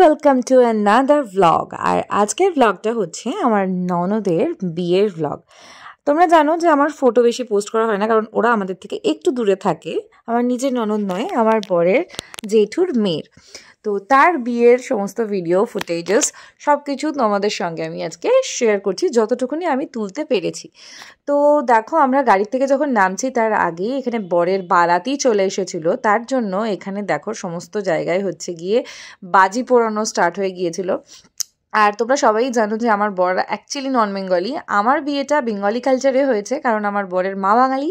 Welcome to another vlog. আর আজকের ভ্লগটা হচ্ছে আমার ননদের বিয়ের ভ্লগ। তোমরা জানো যে আমার ফটো বেশি পোস্ট করা হয় না, কারণ ওরা আমাদের থেকে একটু দূরে থাকে। আমার নিজের ননদ নয়, আমার বরের জেঠুর মেয়ের। তো তার বিয়ের সমস্ত ভিডিও ফুটেজেস সব কিছু তোমাদের সঙ্গে আমি আজকে শেয়ার করছি, যতটুকুনি আমি তুলতে পেরেছি। তো দেখো, আমরা গাড়ি থেকে যখন নামছি তার আগেই এখানে বরের বারাতি চলে এসেছিল। তার জন্য এখানে দেখো সমস্ত জায়গায় হচ্ছে গিয়ে বাজি পোড়ানো স্টার্ট হয়ে গিয়েছিল। আর তোমরা সবাই জানো যে আমার বর অ্যাকচুয়ালি নন বেঙ্গলি। আমার বিয়েটা বেঙ্গলি কালচারে হয়েছে, কারণ আমার বরের মা বাঙালি,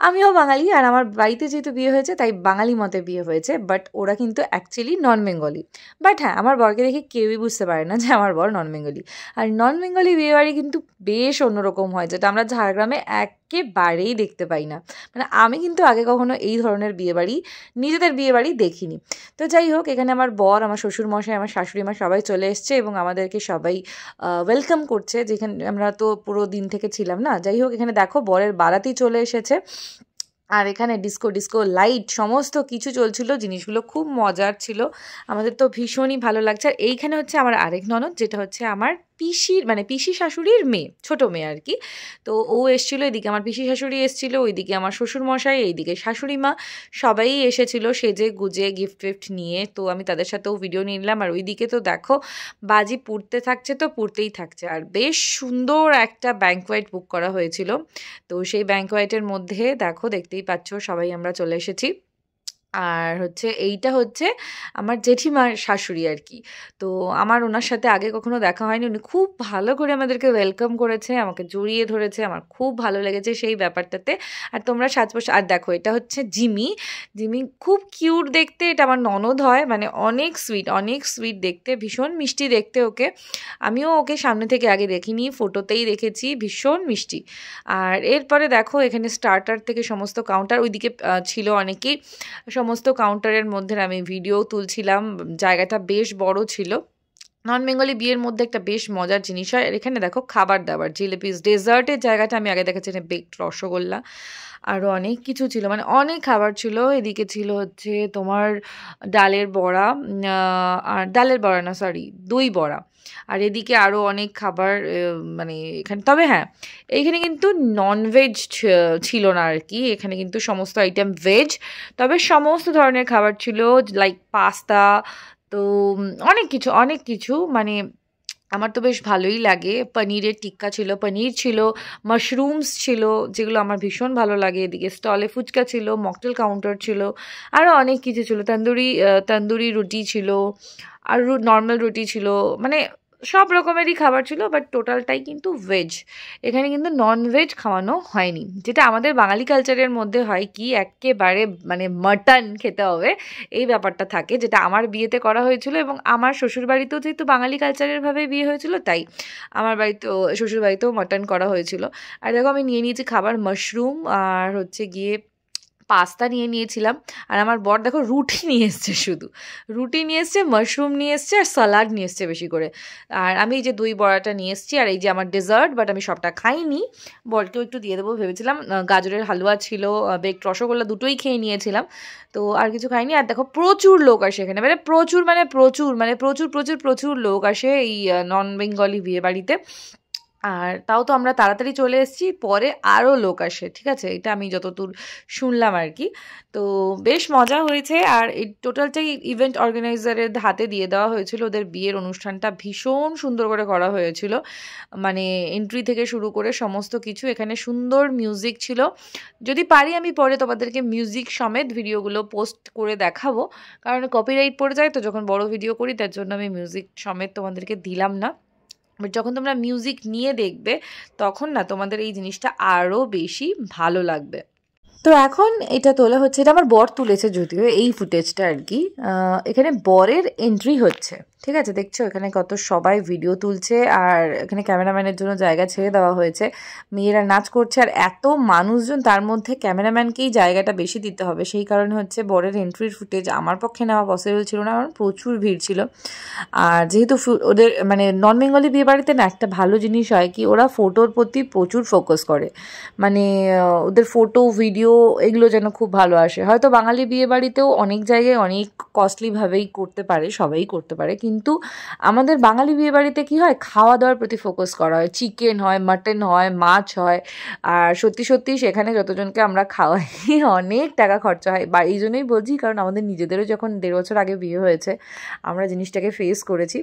আমিও বাঙালি। আর আমার বাড়িতে যেহেতু বিয়ে হয়েছে তাই বাঙালি মতে বিয়ে হয়েছে, বাট ওরা কিন্তু অ্যাকচুয়ালি নন বেঙ্গলি। বাট হ্যাঁ, আমার বরকে দেখে কেউই বুঝতে পারে না যে আমার বর নন বেঙ্গলি। আর নন বেঙ্গলি বিয়েবাড়ি কিন্তু বেশ অন্যরকম হয়, যেটা আমরা ঝাড়গ্রামে একেবারেই দেখতে পাই না। মানে আমি কিন্তু আগে কখনো এই ধরনের বিয়েবাড়ি, নিজেদের বিয়েবাড়ি দেখিনি। তো যাই হোক, এখানে আমার বর, আমার শ্বশুরমশাই, আমার শাশুড়ি মা সবাই চলে এসছে এবং আমাদেরকে সবাই ওয়েলকাম করছে, যেখানে আমরা তো পুরো দিন থেকে ছিলাম না। যাই হোক, এখানে দেখো বরের বারাতি চলে এসেছে। আর এখানে ডিস্কো লাইট সমস্ত কিছু চলছিল, জিনিসগুলো খুব মজার ছিল, আমাদের তো ভীষণই ভালো লাগছে। আর এইখানে হচ্ছে আমার আরেক ননদ, যেটা হচ্ছে আমার পিসির মানে পিসি শাশুড়ির মেয়ে, ছোটো মেয়ে আর কি। তো ও এসেছিলো, এদিকে আমার পিসি শাশুড়ি এসেছিলো, ওইদিকে আমার শ্বশুরমশাই, এইদিকে শাশুড়ি মা, সবাই এসেছিলো সেজে গুজে গিফট নিয়ে। তো আমি তাদের সাথেও ভিডিও নিয়ে নিলাম। আর ওইদিকে তো দেখো বাজি পুড়তে থাকছে, তো পুড়তেই থাকছে। আর বেশ সুন্দর একটা ব্যাঙ্কোয়েট বুক করা হয়েছিল। তো সেই ব্যাঙ্কোয়েটের মধ্যে দেখো, দেখতেই পাচ্ছ সবাই আমরা চলে এসেছি। আর হচ্ছে এইটা হচ্ছে আমার জেঠিমার শাশুড়ি আর কি। তো আমার ওনার সাথে আগে কখনো দেখা হয়নি, উনি খুব ভালো করে আমাদেরকে ওয়েলকাম করেছে, আমাকে জড়িয়ে ধরেছে, আমার খুব ভালো লেগেছে সেই ব্যাপারটাতে। আর তোমরা সাজপোশ, আর দেখো এটা হচ্ছে জিমি। জিমি খুব কিউট দেখতে, এটা আমার ননদ হয়, মানে অনেক সুইট দেখতে, ভীষণ মিষ্টি দেখতে ওকে। আমিও ওকে সামনে থেকে আগে দেখিনি, ফটোতেই দেখেছি, ভীষণ মিষ্টি। আর এরপরে দেখো এখানে স্টার্টার থেকে সমস্ত কাউন্টার, ওইদিকে ছিল অনেকেই, সমস্ত কাউন্টারের মধ্যে আমি ভিডিও তুলছিলাম। জায়গাটা বেশ বড় ছিল। নন বেঙ্গলি বিয়ের মধ্যে একটা বেশ মজার জিনিস হয়। আর এখানে দেখো খাবার দাবার, জিলিপিস, ডেজার্টের জায়গাটা আমি আগে দেখেছি, বেকড রসগোল্লা, আরও অনেক কিছু ছিল, মানে অনেক খাবার ছিল। এদিকে ছিল হচ্ছে তোমার ডালের বড়া, আর ডালের বড়া না সরি, দই বড়া। আর এদিকে আরও অনেক খাবার, মানে এখানে, তবে হ্যাঁ এইখানে কিন্তু ননভেজ ছিল না আর কি, এখানে কিন্তু সমস্ত আইটেম ভেজ। তবে সমস্ত ধরনের খাবার ছিল, লাইক পাস্তা, তো অনেক কিছু মানে আমার তো বেশ ভালোই লাগে। পনিরের টিক্কা ছিল, পনির ছিল, মাশরুমস ছিল, যেগুলো আমার ভীষণ ভালো লাগে। এদিকে স্টলে ফুচকা ছিল, মকটেল কাউন্টার ছিল, আরও অনেক কিছু ছিল, তন্দুরি রুটি ছিল, আর নর্মাল রুটি ছিল, মানে সব রকমেরই খাবার ছিল। বাট টোটালটাই কিন্তু ভেজ, এখানে কিন্তু নন ভেজ খাওয়ানো হয়নি, যেটা আমাদের বাঙালি কালচারের মধ্যে হয় কি একেবারে মানে মাটন খেতে হবে, এই ব্যাপারটা থাকে, যেটা আমার বিয়েতে করা হয়েছিল। এবং আমার শ্বশুরবাড়িতেও যেহেতু বাঙালি কালচারের ভাবে বিয়ে হয়েছিল, তাই আমার বাড়িতেও, শ্বশুরবাড়িতেও মাটন করা হয়েছিল। আর দেখো আমি নিয়ে নিয়েছি খাবার, মাশরুম আর হচ্ছে গিয়ে পাস্তা নিয়ে নিয়েছিলাম। আর আমার বর দেখো রুটি নিয়ে এসছে, শুধু রুটি নিয়ে এসছে, মাশরুম নিয়ে এসছে, আর স্যালাড নিয়ে এসছে বেশি করে। আর আমি এই যে দই বড়াটা নিয়ে এসছি, আর এই যে আমার ডেজার্ট, বাট আমি সবটা খাইনি, বরকেও একটু দিয়ে দেবো ভেবেছিলাম। গাজরের হালুয়া ছিল, বেকড রসগোল্লা, দুটোই খেয়ে নিয়েছিলাম, তো আর কিছু খাইনি। আর দেখো প্রচুর লোক আসে এখানে, মানে প্রচুর লোক আসে এই নন বেঙ্গলি বিয়ে বাড়িতে। আর তাও তো আমরা তাড়াতাড়ি চলে এসেছি, পরে আরও লোক আসে, ঠিক আছে, এটা আমি যতদূর শুনলাম আর কি। তো বেশ মজা হয়েছে। আর এই টোটালটাই ইভেন্ট অর্গানাইজারের হাতে দিয়ে দেওয়া হয়েছিল, ওদের বিয়ের অনুষ্ঠানটা ভীষণ সুন্দর করে করা হয়েছিল, মানে এন্ট্রি থেকে শুরু করে সমস্ত কিছু। এখানে সুন্দর মিউজিক ছিল, যদি পারি আমি পরে তোমাদেরকে মিউজিক সমেত ভিডিওগুলো পোস্ট করে দেখাবো, কারণ কপিরাইট পড়ে যায় তো যখন বড় ভিডিও করি, তার জন্য আমি মিউজিক সমেত তোমাদেরকে দিলাম না। বাট যখন তোমরা মিউজিক নিয়ে দেখবে, তখন না তোমাদের এই জিনিসটা আরও বেশি ভালো লাগবে। তো এখন এটা তোলা হচ্ছে, এটা আমার বর তুলেছে যদিও এই ফুটেজটা আর কি। এখানে বরের এন্ট্রি হচ্ছে, ঠিক আছে, দেখছো এখানে কত সবাই ভিডিও তুলছে, আর এখানে ক্যামেরাম্যানের জন্য জায়গা ছেড়ে দেওয়া হয়েছে, মেয়েরা নাচ করছে, আর এত মানুষজন, তার মধ্যে ক্যামেরাম্যানকেই জায়গাটা বেশি দিতে হবে, সেই কারণে হচ্ছে বরের এন্ট্রির ফুটেজ আমার পক্ষে নেওয়া পসিবল ছিল না, কারণ প্রচুর ভিড় ছিল। আর যেহেতু ওদের মানে নন বেঙ্গলি বিয়ে বাড়িতে না একটা ভালো জিনিস হয় কি, ওরা ফটোর প্রতি প্রচুর ফোকাস করে, মানে ওদের ফটো ভিডিও এগুলো যেন খুব ভালো আসে। হয়তো বাঙালি বিয়ে বাড়িতেও অনেক জায়গায় অনেক কস্টলিভাবেই করতে পারে, সবাই করতে পারে, কিন্তু আমাদের বাঙালি বিয়েবাড়িতে কি হয়, খাওয়া দাওয়ার প্রতি ফোকাস করা হয়, চিকেন হয়, মাটন হয়, মাছ হয়। আর সত্যি সত্যি সেখানে যতজনকে আমরা খাওয়াই অনেক টাকা খরচা হয়। বা এই জন্যই বলছি, কারণ আমাদের নিজেদেরও যখন 1.5 বছর আগে বিয়ে হয়েছে আমরা জিনিসটাকে ফেস করেছি।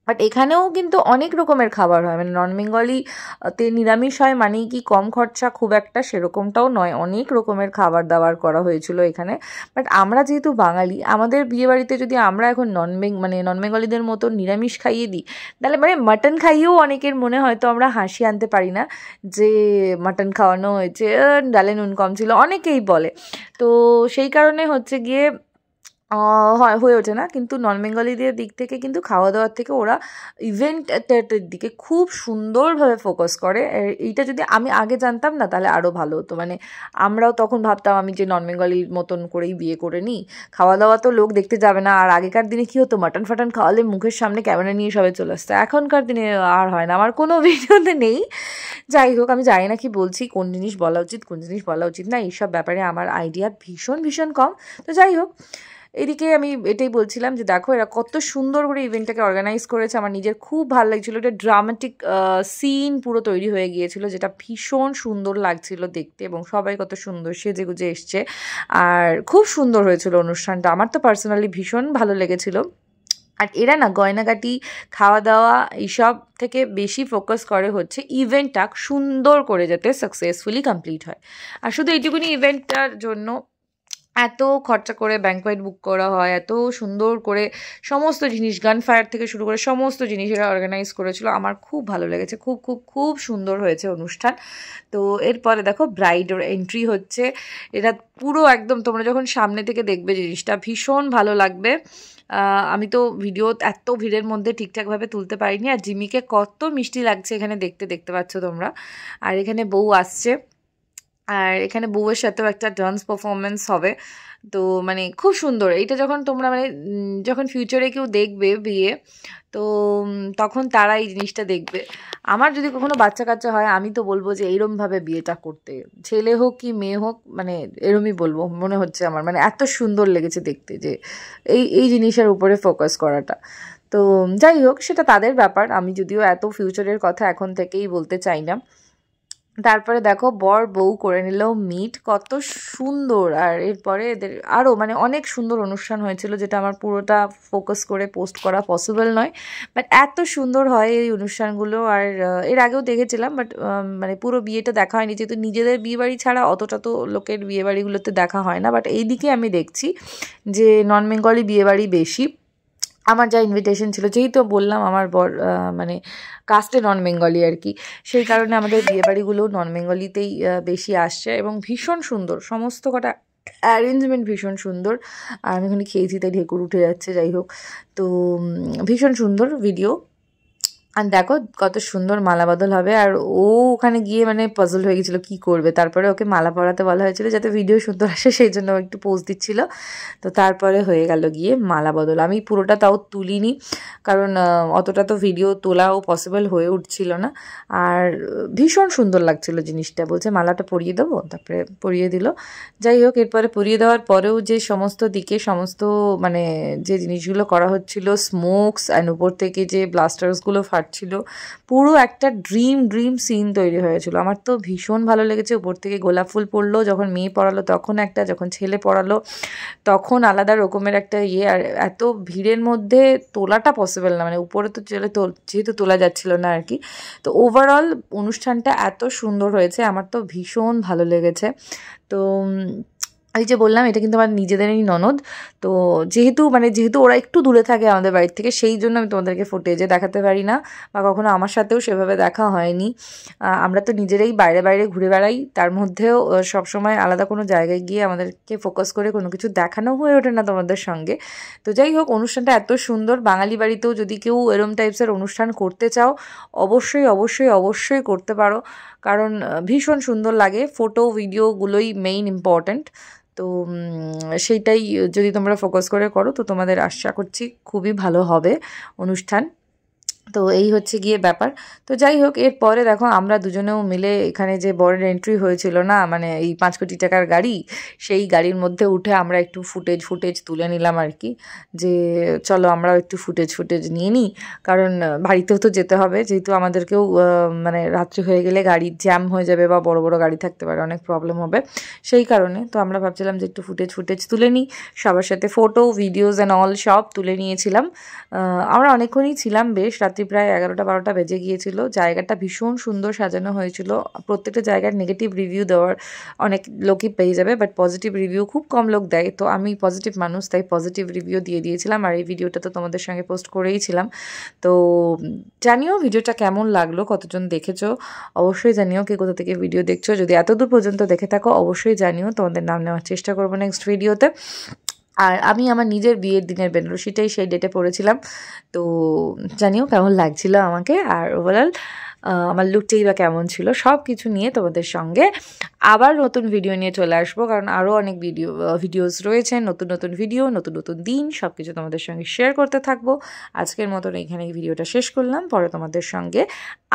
বাট এখানেও কিন্তু অনেক রকমের খাবার হয়, মানে নন বেঙ্গলিতে নিরামিষ হয় মানেই কি কম খরচা, খুব একটা সেরকমটাও নয়, অনেক রকমের খাবার দাবার করা হয়েছিল এখানে। বাট আমরা যেহেতু বাঙালি, আমাদের বিয়েবাড়িতে যদি আমরা এখন নন বেঙ্গলিদের মতো নিরামিষ খাইয়ে দিই, তাহলে মানে মাটন খাইয়েও অনেকের মনে হয়তো আমরা হাসি আনতে পারি না যে মাটন খাওয়ানো হয়েছে, ডালে নুন কম ছিল, অনেকেই বলে। তো সেই কারণে হচ্ছে গিয়ে হয় হয়ে ওঠে না। কিন্তু নন বেঙ্গলিদের দিক থেকে কিন্তু খাওয়া দাওয়ার থেকে ওরা ইভেন্টের দিকে খুব সুন্দরভাবে ফোকাস করে। এইটা যদি আমি আগে জানতাম না তাহলে আরও ভালো হতো। মানে আমরাও তখন ভাবতাম আমি যে নন বেঙ্গলির মতন করেই বিয়ে করে নিই, খাওয়া দাওয়া তো লোক দেখতে যাবে না। আর আগেকার দিনে কী হতো, মাটন ফাটন খাওয়ালে মুখের সামনে ক্যামেরা নিয়ে সবাই চলে আসতো, এখনকার দিনে আর হয় না। আমার কোনো ভিডিওতে নেই। যাই হোক, আমি জানি না কি বলছি, কোন জিনিস বলা উচিত কোন জিনিস বলা উচিত না, এইসব ব্যাপারে আমার আইডিয়া ভীষণ ভীষণ কম। তো যাই হোক, এদিকে আমি এটাই বলছিলাম যে দেখো এরা কত সুন্দর করে ইভেন্টটাকে অর্গানাইজ করেছে। আমার নিজের খুব ভালো লাগছিলো, এটা ড্রামাটিক সিন পুরো তৈরি হয়ে গিয়েছিল, যেটা ভীষণ সুন্দর লাগছিল দেখতে, এবং সবাই কত সুন্দর সেজে গুজে এসছে, আর খুব সুন্দর হয়েছিল অনুষ্ঠানটা। আমার তো পার্সোনালি ভীষণ ভালো লেগেছিল। আর এরা না গয়নাগাটি, খাওয়া দাওয়া এইসব থেকে বেশি ফোকাস করে হচ্ছে ইভেন্টটা সুন্দর করে যাতে সাকসেসফুলি কমপ্লিট হয়। আর শুধু এইটুকুনি ইভেন্টটার জন্য এত খরচা করে ব্যাঙ্কোয়েট বুক করা হয়, এত সুন্দর করে সমস্ত জিনিস, গান ফায়ার থেকে শুরু করে সমস্ত জিনিস এরা অর্গানাইজ করেছিল। আমার খুব ভালো লেগেছে, খুব খুব খুব সুন্দর হয়েছে অনুষ্ঠান। তো এরপরে দেখো ব্রাইডের এন্ট্রি হচ্ছে। এটা পুরো একদম তোমরা যখন সামনে থেকে দেখবে জিনিসটা ভীষণ ভালো লাগবে। আমি তো ভিডিও এত ভিড়ের মধ্যে ঠিকঠাকভাবে তুলতে পারিনি। আর জিমিকে কত মিষ্টি লাগছে এখানে দেখতে পাচ্ছ তোমরা। আর এখানে বউ আসছে, আর এখানে বউয়ের সাথেও একটা ডান্স পারফরমেন্স হবে। তো মানে খুব সুন্দর। এইটা যখন তোমরা মানে যখন ফিউচারে কেউ দেখবে বিয়ে, তো তখন তারা এই জিনিসটা দেখবে। আমার যদি কখনো বাচ্চা কাচ্চা হয়, আমি তো বলবো যে এইরমভাবে বিয়েটা করতে, ছেলে হোক কি মেয়ে হোক, মানে এরমই বলবো মনে হচ্ছে আমার। মানে এত সুন্দর লেগেছে দেখতে যে এই জিনিসের উপরে ফোকাস করাটা। তো যাই হোক, সেটা তাদের ব্যাপার, আমি যদিও এত ফিউচারের কথা এখন থেকেই বলতে চাই না। তারপরে দেখো বর বউ করে নিল মিট, কত সুন্দর। আর এরপরে এদের আরও মানে অনেক সুন্দর অনুষ্ঠান হয়েছিল, যেটা আমার পুরোটা ফোকাস করে পোস্ট করা পসিবল নয়। বাট এত সুন্দর হয় এই অনুষ্ঠানগুলো। আর এর আগেও দেখেছিলাম, বাট মানে পুরো বিয়েটা দেখা হয়নি, যেহেতু নিজেদের বিয়েবাড়ি ছাড়া অতটা তো লোকের বিয়েবাড়িগুলোতে দেখা হয় না। বাট এই দিকে আমি দেখছি যে নন বেঙ্গলি বিয়েবাড়ি বেশি। আমার যা ইনভিটেশন ছিল, যেহেতু বললাম আমার বর মানে কাস্টে নন বেঙ্গলি আর কি, সেই কারণে আমাদের বিয়েবাড়িগুলো নন বেঙ্গলিতেই বেশি আসছে, এবং ভীষণ সুন্দর সমস্ত কটা অ্যারেঞ্জমেন্ট, ভীষণ সুন্দর। আর আমি এখানে খেয়েছি তাই ঢেকুর উঠে যাচ্ছে। যাই হোক, তো ভীষণ সুন্দর ভিডিও। আর দেখো কত সুন্দর মালা বদল হবে। আর ও ওখানে গিয়ে মানে পাজল হয়ে গেছিলো কী করবে। তারপরে ওকে মালা পরাতে বলা হয়েছিল যাতে ভিডিও সুন্দর আসে, সেই জন্য একটু পোজ দিচ্ছিল। তো তারপরে হয়ে গেল গিয়ে মালা বদল। আমি পুরোটা তাও তুলিনি, কারণ অতটা তো ভিডিও তোলাও পসিবল হয়ে উঠছিল না। আর ভীষণ সুন্দর লাগছিল জিনিসটা। বলছে মালাটা পরিয়ে দেবো, তারপরে পরিয়ে দিল। যাই হোক, এরপরে পরিয়ে দেওয়ার পরেও যে সমস্ত দিকে সমস্ত মানে যে জিনিসগুলো করা হচ্ছিল, স্মোকস অ্যান্ড উপর থেকে যে ব্লাস্টার্সগুলো ছিল, পুরো একটা ড্রিম সিন তৈরি হয়েছিল। আমার তো ভীষণ ভালো লেগেছে। উপর থেকে গোলাপ ফুল পড়লো, যখন মেয়ে পড়ালো তখন একটা, যখন ছেলে পড়ালো তখন আলাদা রকমের একটা ইয়ে। আর এত ভিড়ের মধ্যে তোলাটা পসিবল না, মানে উপরে তো যেহেতু তোলা যাচ্ছিল না আর কি। তো ওভারঅল অনুষ্ঠানটা এত সুন্দর হয়েছে, আমার তো ভীষণ ভালো লেগেছে। তো এই যে বললাম, এটা কিন্তু আমার নিজেদেরই ননদ। তো যেহেতু ওরা একটু দূরে থাকে আমাদের বাড়ির থেকে, সেই জন্য আমি তোমাদেরকে ফুটেজে দেখাতে পারি না, বা কখনো আমার সাথেও সেভাবে দেখা হয়নি। আমরা তো নিজেরাই বাইরে ঘুরে বেড়াই, তার মধ্যেও সবসময় আলাদা কোনো জায়গায় গিয়ে আমাদেরকে ফোকাস করে কোনো কিছু দেখানো হয়ে ওঠে না তোমাদের সঙ্গে। তো যাই হোক, অনুষ্ঠানটা এত সুন্দর। বাঙালি বাড়িতেও যদি কেউ এরম টাইপসের অনুষ্ঠান করতে চাও, অবশ্যই করতে পারো, কারণ ভীষণ সুন্দর লাগে। ফটো ভিডিওগুলোই মেইন ইম্পর্ট্যান্ট। তো সেইটাই যদি তোমরা ফোকাস করে করো, তো তোমাদের আশা করছি খুবই ভালো হবে অনুষ্ঠান। তো এই হচ্ছে গিয়ে ব্যাপার। তো যাই হোক, এরপরে দেখো আমরা দুজনেও মিলে এখানে যে বরের এন্ট্রি হয়েছিল না, মানে এই 5 কোটি টাকার গাড়ি, সেই গাড়ির মধ্যে উঠে আমরা একটু ফুটেজ তুলে নিলাম আর কি, যে চলো আমরাও একটু ফুটেজ নিয়ে নিই, কারণ বাড়িতেও তো যেতে হবে, যেহেতু আমাদেরকেও মানে রাত্রি হয়ে গেলে গাড়ি জ্যাম হয়ে যাবে বা বড় বড় গাড়ি থাকতে পারে, অনেক প্রবলেম হবে, সেই কারণে তো আমরা ভাবছিলাম যে একটু ফুটেজ তুলে নিই, সবার সাথে ফটো ভিডিওস অ্যান্ড অল সব তুলে নিয়েছিলাম। আমরা অনেকক্ষণই ছিলাম, বেশ রাত্রি প্রায় 11টা-12টা বেজে গিয়েছিল। জায়গাটা ভীষণ সুন্দর সাজানো হয়েছিল। প্রত্যেকটা জায়গার নেগেটিভ রিভিউ দেওয়ার অনেক লোকই পেয়ে যাবে, বাট পজিটিভ রিভিউ খুব কম লোক দেয়, তো আমি পজিটিভ মানুষ, তাই পজিটিভ রিভিউ দিয়ে দিয়েছিলাম, আর এই ভিডিওটা তো তোমাদের সঙ্গে পোস্ট করেইছিলাম। তো জানিও ভিডিওটা কেমন লাগলো, কতজন দেখেছো অবশ্যই জানিও, কে কোথা থেকে ভিডিও দেখছো। যদি এতদূর পর্যন্ত দেখে থাকো অবশ্যই জানিও, তোমাদের নাম নেওয়ার চেষ্টা করবো নেক্সট ভিডিওতে। আর আমি আমার নিজের বিয়ের দিনের বেনারসিটাই সেই ডেটে পড়েছিলাম, তো জানিও কেমন লাগছিল আমাকে, আর ওভারঅল আমার লুকটাই বা কেমন ছিল, সব কিছু নিয়ে তোমাদের সঙ্গে আবার নতুন ভিডিও নিয়ে চলে আসবো, কারণ আরও অনেক ভিডিওস রয়েছে, নতুন ভিডিও, নতুন দিন, সব কিছু তোমাদের সঙ্গে শেয়ার করতে থাকবো। আজকের মতন এখানে এই ভিডিওটা শেষ করলাম, পরে তোমাদের সঙ্গে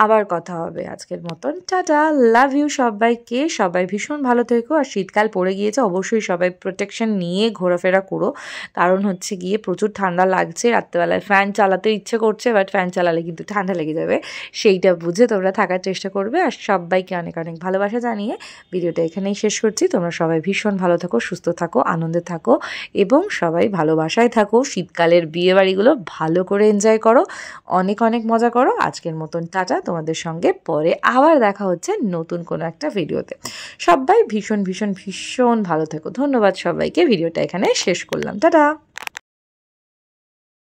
আবার কথা হবে। আজকের মতন টাটা, লাভ ইউ সবাইকে, সবাই ভীষণ ভালো থেকো, আর শীতকাল পড়ে গিয়েছে, অবশ্যই সবাই প্রোটেকশন নিয়ে ঘোরাফেরা করো, কারণ হচ্ছে গিয়ে প্রচুর ঠান্ডা লাগছে, রাত্রেবেলায় ফ্যান চালাতে ইচ্ছে করছে, বাট ফ্যান চালালে কিন্তু ঠান্ডা লেগে যাবে, সেইটা বুঝে তোমরা থাকার চেষ্টা করবে। আর সবাইকে অনেক ভালোবাসা জানিয়ে ভিডিওটা এখানেই শেষ করছি। তোমরা সবাই ভীষণ ভালো থাকো, সুস্থ থাকো, আনন্দে থাকো, এবং সবাই ভালোবাসায় থাকো। শীতকালের বিয়ে বাড়িগুলো ভালো করে এনজয় করো, অনেক মজা করো। আজকের মতন টাটা, তোমাদের সঙ্গে পরে আবার দেখা হচ্ছে নতুন কোনো একটা ভিডিওতে। সবাই ভীষণ ভালো থেকো। ধন্যবাদ সবাইকে, ভিডিওটা এখানে শেষ করলাম, টাটা।